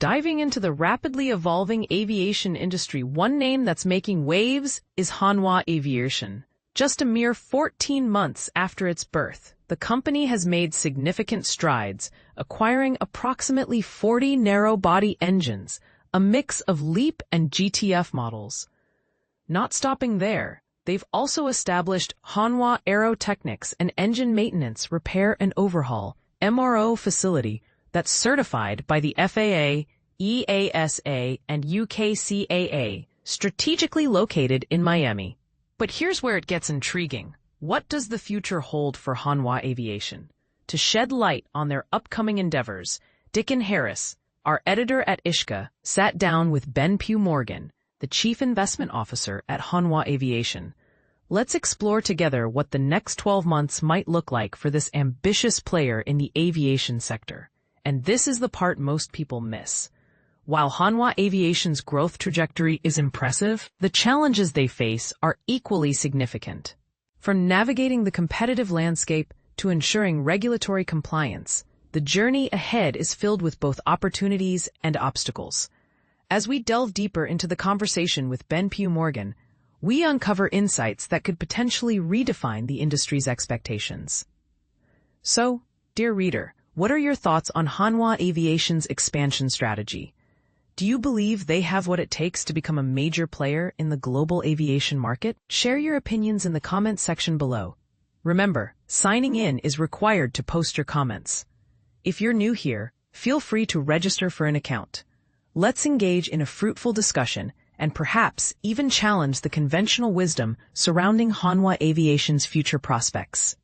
Diving into the rapidly evolving aviation industry, one name that's making waves is Hanwha Aviation. Just a mere 14 months after its birth, the company has made significant strides, acquiring approximately 40 narrow-body engines, a mix of LEAP and GTF models. Not stopping there, they've also established Hanwha AeroTechnix, an engine maintenance, repair, and overhaul (MRO) facility that's certified by the FAA, EASA, and UK CAA, strategically located in Miami. But here's where it gets intriguing. What does the future hold for Hanwha Aviation? To shed light on their upcoming endeavors, Dickon Harris, our editor at Ishka, sat down with Ben Pughe-Morgan, the Chief Investment Officer at Hanwha Aviation. Let's explore together what the next 12 months might look like for this ambitious player in the aviation sector. And this is the part most people miss. While Hanwha Aviation's growth trajectory is impressive, the challenges they face are equally significant. From navigating the competitive landscape to ensuring regulatory compliance, the journey ahead is filled with both opportunities and obstacles. As we delve deeper into the conversation with Ben Pughe-Morgan, we uncover insights that could potentially redefine the industry's expectations. So, dear reader, what are your thoughts on Hanwha Aviation's expansion strategy? Do you believe they have what it takes to become a major player in the global aviation market? Share your opinions in the comments section below. Remember, signing in is required to post your comments. If you're new here, feel free to register for an account. Let's engage in a fruitful discussion and perhaps even challenge the conventional wisdom surrounding Hanwha Aviation's future prospects.